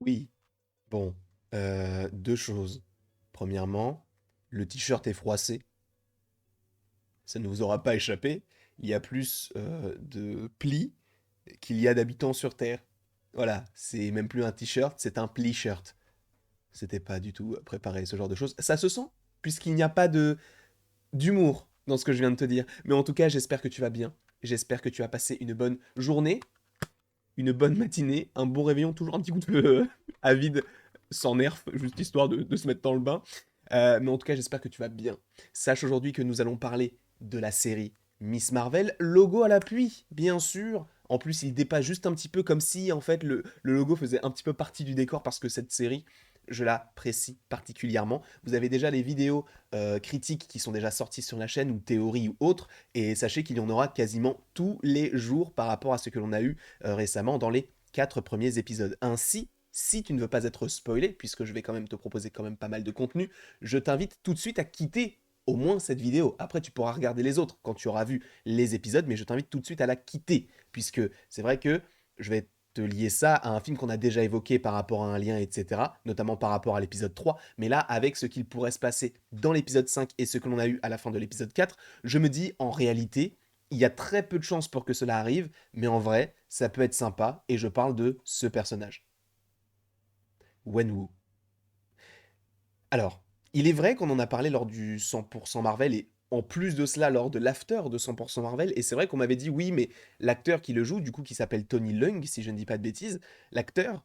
Oui, bon, 2 choses. Premièrement, le t-shirt est froissé, ça ne vous aura pas échappé. Il y a plus, de plis qu'il y a d'habitants sur terre. Voilà, c'est même plus un t-shirt, c'est un pli-shirt. C'était pas du tout préparé, ce genre de choses. Ça se sent, puisqu'il n'y a pas de d'humour dans ce que je viens de te dire. Mais en tout cas, j'espère que tu vas bien. J'espère que tu as passé une bonne journée, une bonne matinée, un bon réveillon, toujours un petit coup de feu à vide, sans nerf, juste histoire de se mettre dans le bain. Mais en tout cas, j'espère que tu vas bien. Sache aujourd'hui que nous allons parler de la série Miss Marvel, logo à l'appui, bien sûr. En plus, il dépasse juste un petit peu comme si, en fait, le logo faisait un petit peu partie du décor parce que cette série, je l'apprécie particulièrement. Vous avez déjà les vidéos critiques qui sont déjà sorties sur la chaîne, ou théories ou autres, et sachez qu'il y en aura quasiment tous les jours par rapport à ce que l'on a eu récemment dans les 4 premiers épisodes. Ainsi, si tu ne veux pas être spoilé, puisque je vais quand même te proposer quand même pas mal de contenu, je t'invite tout de suite à quitter au moins cette vidéo. Après, tu pourras regarder les autres quand tu auras vu les épisodes, mais je t'invite tout de suite à la quitter, puisque c'est vrai que je vais te lier ça à un film qu'on a déjà évoqué par rapport à un lien, etc., notamment par rapport à l'épisode 3, mais là, avec ce qu'il pourrait se passer dans l'épisode 5 et ce que l'on a eu à la fin de l'épisode 4, je me dis, en réalité, il y a très peu de chances pour que cela arrive, mais en vrai, ça peut être sympa, et je parle de ce personnage, Wenwu. Alors, il est vrai qu'on en a parlé lors du 100% Marvel, et en plus de cela, lors de l'after de 100% Marvel, et c'est vrai qu'on m'avait dit, oui, mais l'acteur qui le joue, du coup, qui s'appelle Tony Leung, si je ne dis pas de bêtises, l'acteur,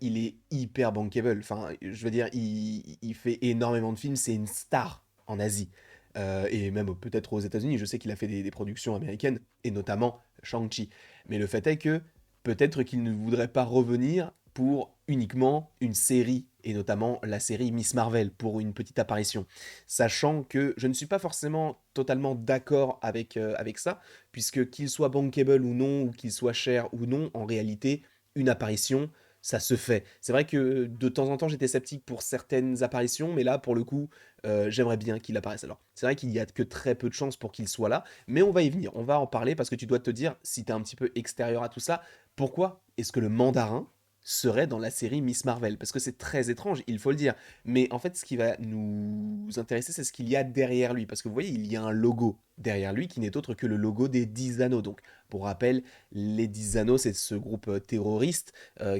il est hyper bankable. Enfin, je veux dire, il fait énormément de films, c'est une star en Asie. Et même peut-être aux États-Unis, je sais qu'il a fait des productions américaines, et notamment Shang-Chi. Mais le fait est que peut-être qu'il ne voudrait pas revenir pour uniquement une série, et notamment la série Miss Marvel, pour une petite apparition. Sachant que je ne suis pas forcément totalement d'accord avec ça, puisque qu'il soit bankable ou non, ou qu'il soit cher ou non, en réalité, une apparition, ça se fait. C'est vrai que de temps en temps, j'étais sceptique pour certaines apparitions, mais là, pour le coup, j'aimerais bien qu'il apparaisse. Alors, c'est vrai qu'il y a que très peu de chances pour qu'il soit là, mais on va y venir, on va en parler, parce que tu dois te dire, si tu es un petit peu extérieur à tout ça, pourquoi est-ce que le mandarin serait dans la série Miss Marvel? Parce que c'est très étrange, il faut le dire. Mais en fait, ce qui va nous intéresser, c'est ce qu'il y a derrière lui. Parce que vous voyez, il y a un logo derrière lui qui n'est autre que le logo des 10 Anneaux. Donc, pour rappel, les 10 Anneaux, c'est ce groupe terroriste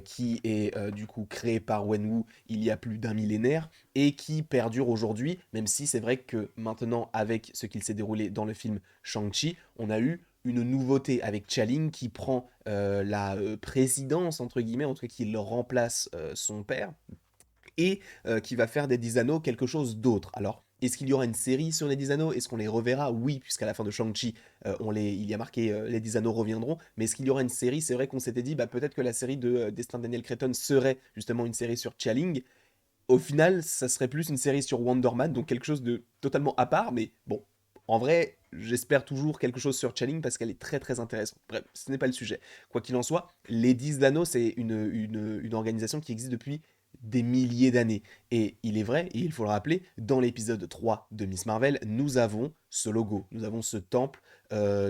qui est du coup créé par Wenwu il y a plus d'un millénaire et qui perdure aujourd'hui, même si c'est vrai que maintenant, avec ce qu'il s'est déroulé dans le film Shang-Chi, on a eu une nouveauté avec Chaling qui prend la présidence, entre guillemets, en tout cas qui le remplace son père, et qui va faire des 10 anneaux quelque chose d'autre. Alors, est-ce qu'il y aura une série sur les 10 anneaux? Est-ce qu'on les reverra? Oui, puisqu'à la fin de Shang-Chi, il y a marqué les 10 anneaux reviendront. Mais est-ce qu'il y aura une série? C'est vrai qu'on s'était dit, bah, peut-être que la série de Destin de Daniel Cretton serait justement une série sur Chialing. Au final, ça serait plus une série sur Wonder Man, donc quelque chose de totalement à part, mais bon, en vrai, j'espère toujours quelque chose sur Channing parce qu'elle est très très intéressante. Bref, ce n'est pas le sujet. Quoi qu'il en soit, les 10 d'Anneaux, c'est une organisation qui existe depuis des milliers d'années. Et il est vrai, et il faut le rappeler, dans l'épisode 3 de Miss Marvel, nous avons ce logo, nous avons ce temple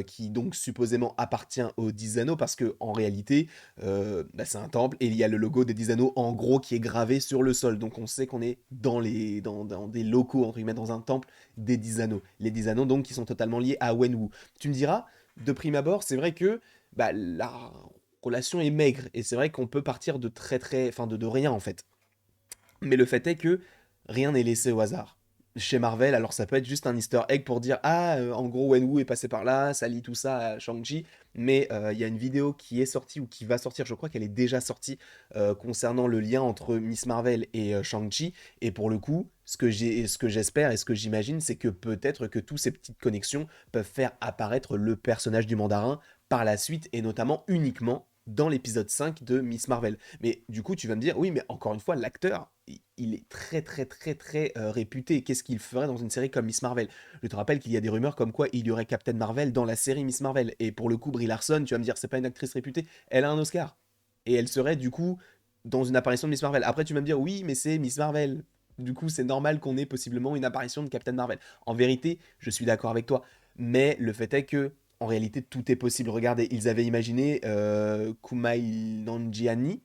qui donc supposément appartient aux 10 anneaux parce que en réalité, bah, c'est un temple et il y a le logo des 10 anneaux en gros qui est gravé sur le sol. Donc on sait qu'on est dans des locaux, entre guillemets, dans un temple des 10 anneaux. Les 10 anneaux donc qui sont totalement liés à Wenwu. Tu me diras, de prime abord, c'est vrai que bah, la relation est maigre et c'est vrai qu'on peut partir de très très, enfin de rien en fait. Mais le fait est que rien n'est laissé au hasard. Chez Marvel, alors ça peut être juste un easter egg pour dire ah, en gros, Wenwu est passé par là, ça lie tout ça à Shang-Chi, mais il y a une vidéo qui est sortie ou qui va sortir, je crois qu'elle est déjà sortie, concernant le lien entre Miss Marvel et Shang-Chi, et pour le coup, ce que j'espère et ce que j'imagine, c'est que peut-être que toutes ces petites connexions peuvent faire apparaître le personnage du mandarin par la suite, et notamment uniquement dans l'épisode 5 de Miss Marvel. Mais du coup, tu vas me dire, oui, mais encore une fois, l'acteur, il est très très très très réputé. Qu'est-ce qu'il ferait dans une série comme Miss Marvel? Je te rappelle qu'il y a des rumeurs comme quoi il y aurait Captain Marvel dans la série Miss Marvel. Et pour le coup, Brie Larson, tu vas me dire, c'est pas une actrice réputée, elle a un Oscar. Et elle serait du coup dans une apparition de Miss Marvel. Après, tu vas me dire, oui, mais c'est Miss Marvel. Du coup, c'est normal qu'on ait possiblement une apparition de Captain Marvel. En vérité, je suis d'accord avec toi. Mais le fait est que en réalité, tout est possible. Regardez, ils avaient imaginé Kumail Nanjiani,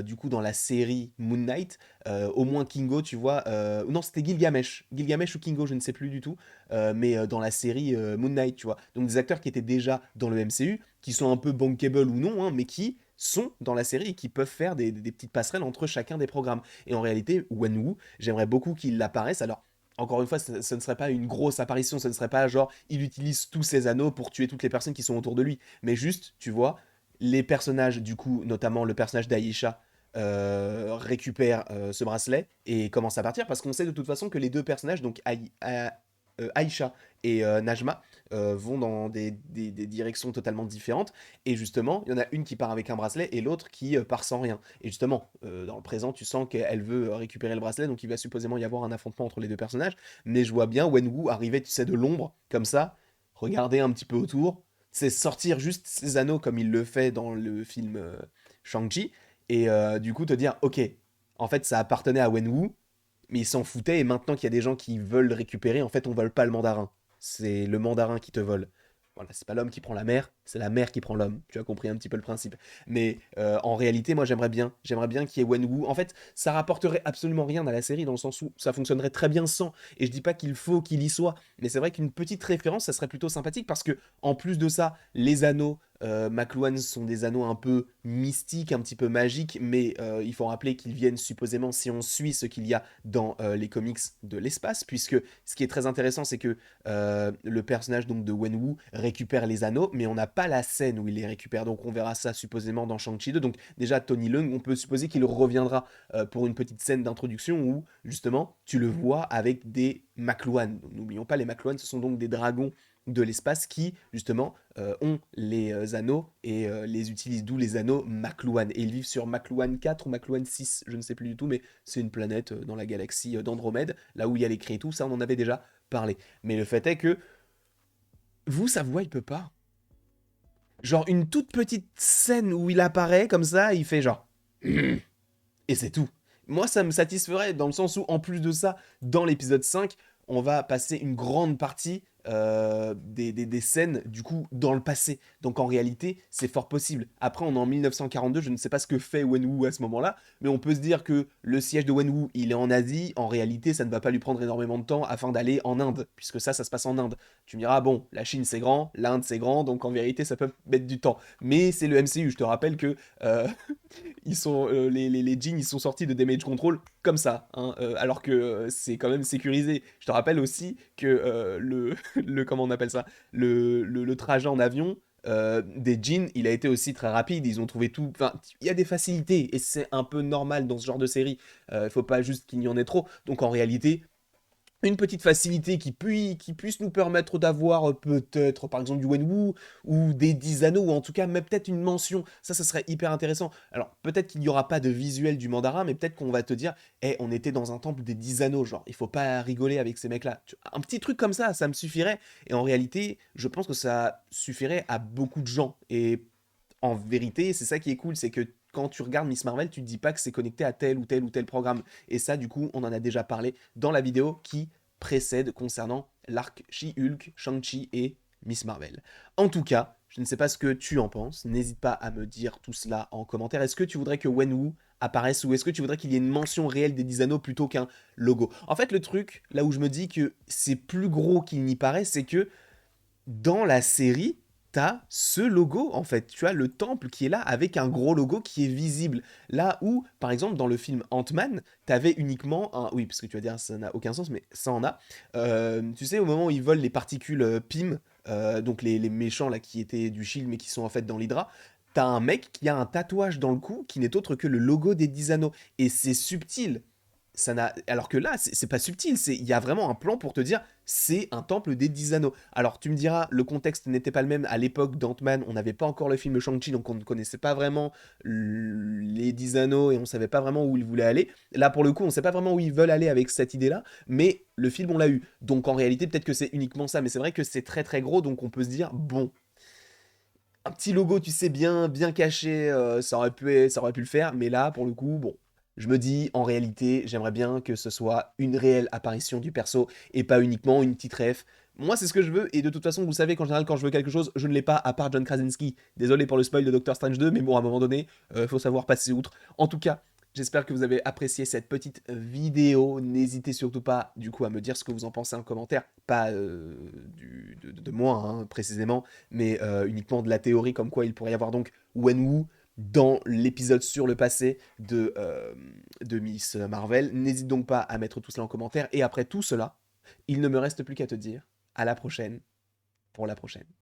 du coup, dans la série Moon Knight, au moins Kingo, tu vois, non, c'était Gilgamesh. Gilgamesh ou Kingo, je ne sais plus du tout, mais dans la série Moon Knight, tu vois. Donc des acteurs qui étaient déjà dans le MCU, qui sont un peu bankable ou non, hein, mais qui sont dans la série et qui peuvent faire des petites passerelles entre chacun des programmes. Et en réalité, Wenwu, j'aimerais beaucoup qu'il apparaisse. Alors, encore une fois, ce ne serait pas une grosse apparition, ce ne serait pas genre il utilise tous ses anneaux pour tuer toutes les personnes qui sont autour de lui, mais juste, tu vois, les personnages, du coup, notamment le personnage d'Aïcha, récupère ce bracelet et commence à partir parce qu'on sait de toute façon que les deux personnages, donc Aïcha et Najma, vont dans des directions totalement différentes. Et justement, il y en a une qui part avec un bracelet et l'autre qui part sans rien. Et justement, dans le présent, tu sens qu'elle veut récupérer le bracelet, donc il va supposément y avoir un affrontement entre les deux personnages. Mais je vois bien Wenwu arriver, tu sais, de l'ombre, comme ça, regarder un petit peu autour, c'est sortir juste ses anneaux comme il le fait dans le film Shang-Chi, et du coup te dire, ok, en fait ça appartenait à Wenwu, mais il s'en foutait, et maintenant qu'il y a des gens qui veulent le récupérer, en fait on vole pas le mandarin. C'est le mandarin qui te vole. Voilà, c'est pas l'homme qui prend la mer, c'est la mer qui prend l'homme. Tu as compris un petit peu le principe. Mais en réalité, moi j'aimerais bien qu'il y ait Wenwu. En fait, ça rapporterait absolument rien à la série dans le sens où ça fonctionnerait très bien sans. Et je dis pas qu'il faut qu'il y soit, mais c'est vrai qu'une petite référence, ça serait plutôt sympathique parce que en plus de ça, les anneaux McLuhan sont des anneaux un peu mystiques, un petit peu magiques, mais il faut rappeler qu'ils viennent supposément, si on suit ce qu'il y a dans les comics, de l'espace, puisque ce qui est très intéressant, c'est que le personnage donc de Wenwu récupère les anneaux, mais on n'a pas la scène où il les récupère, donc on verra ça supposément dans Shang-Chi 2. Donc déjà, Tony Leung, on peut supposer qu'il reviendra pour une petite scène d'introduction où justement tu le vois avec des McLuhan. N'oublions pas, les McLuhan, ce sont donc des dragons de l'espace qui, justement, ont les anneaux et les utilisent, d'où les anneaux McLuhan. Et ils vivent sur McLuhan 4 ou McLuhan 6, je ne sais plus du tout, mais c'est une planète dans la galaxie d'Andromède, là où il y a les créés et tout, ça on en avait déjà parlé. Mais le fait est que, vous, sa voix, il peut pas. Genre, une toute petite scène où il apparaît comme ça, il fait genre... Et c'est tout. Moi, ça me satisferait dans le sens où, en plus de ça, dans l'épisode 5, on va passer une grande partie des scènes, du coup, dans le passé. Donc en réalité, c'est fort possible. Après, on est en 1942, je ne sais pas ce que fait Wenwu à ce moment-là, mais on peut se dire que le siège de Wenwu, il est en Asie. En réalité, ça ne va pas lui prendre énormément de temps afin d'aller en Inde, puisque ça se passe en Inde. Tu me diras, bon, la Chine c'est grand, l'Inde c'est grand, donc en vérité, ça peut mettre du temps. Mais c'est le MCU, je te rappelle que ils sont, les jeans, ils sont sortis de Damage Control comme ça, hein, alors que c'est quand même sécurisé. Je te rappelle aussi que comment on appelle ça, le trajet en avion des jeans, il a été aussi très rapide. Ils ont trouvé tout. Enfin, il y a des facilités et c'est un peu normal dans ce genre de série. Il faut pas juste qu'il y en ait trop. Donc en réalité, une petite facilité qui puisse nous permettre d'avoir peut-être par exemple du Wenwu ou des 10 anneaux ou en tout cas même peut-être une mention, ça serait hyper intéressant. Alors peut-être qu'il n'y aura pas de visuel du mandarin, mais peut-être qu'on va te dire eh, on était dans un temple des 10 anneaux, genre il faut pas rigoler avec ces mecs-là. Un petit truc comme ça me suffirait, et en réalité je pense que ça suffirait à beaucoup de gens. Et en vérité, c'est ça qui est cool, c'est que quand tu regardes Miss Marvel, tu te dis pas que c'est connecté à tel ou tel ou tel programme. Et ça, du coup, on en a déjà parlé dans la vidéo qui précède concernant l'arc She-Hulk, Shang-Chi et Miss Marvel. En tout cas, je ne sais pas ce que tu en penses. N'hésite pas à me dire tout cela en commentaire. Est-ce que tu voudrais que Wenwu apparaisse ou est-ce que tu voudrais qu'il y ait une mention réelle des 10 anneaux plutôt qu'un logo? En fait, le truc, là où je me dis que c'est plus gros qu'il n'y paraît, c'est que dans la série, t'as ce logo en fait. Tu as le temple qui est là avec un gros logo qui est visible. Là où, par exemple, dans le film Ant-Man, t'avais uniquement un. Oui, parce que tu vas dire ça n'a aucun sens, mais ça en a. Tu sais, au moment où ils volent les particules PIM, donc les méchants là qui étaient du Shield mais qui sont en fait dans l'Hydra. T'as un mec qui a un tatouage dans le cou qui n'est autre que le logo des 10 anneaux. Et c'est subtil. Ça n'a... Alors que là, c'est pas subtil, il y a vraiment un plan pour te dire c'est un temple des 10 anneaux. Alors tu me diras, le contexte n'était pas le même à l'époque d'Ant-Man, on n'avait pas encore le film Shang-Chi, donc on ne connaissait pas vraiment les 10 anneaux et on savait pas vraiment où ils voulaient aller. Là pour le coup, on sait pas vraiment où ils veulent aller avec cette idée-là, mais le film on l'a eu. Donc en réalité, peut-être que c'est uniquement ça, mais c'est vrai que c'est très très gros, donc on peut se dire, bon, un petit logo, tu sais, bien caché, ça aurait pu le faire, mais là, pour le coup, bon, je me dis, en réalité, j'aimerais bien que ce soit une réelle apparition du perso et pas uniquement une petite ref. Moi, c'est ce que je veux, et de toute façon, vous savez qu'en général, quand je veux quelque chose, je ne l'ai pas, à part John Krasinski. Désolé pour le spoil de Doctor Strange 2, mais bon, à un moment donné, faut savoir passer outre. En tout cas, j'espère que vous avez apprécié cette petite vidéo. N'hésitez surtout pas, du coup, à me dire ce que vous en pensez en commentaire. Pas de moi, hein, précisément, mais uniquement de la théorie, comme quoi il pourrait y avoir donc Wenwu dans l'épisode sur le passé de Miss Marvel. N'hésite donc pas à mettre tout cela en commentaire. Et après tout cela, il ne me reste plus qu'à te dire à la prochaine pour la prochaine.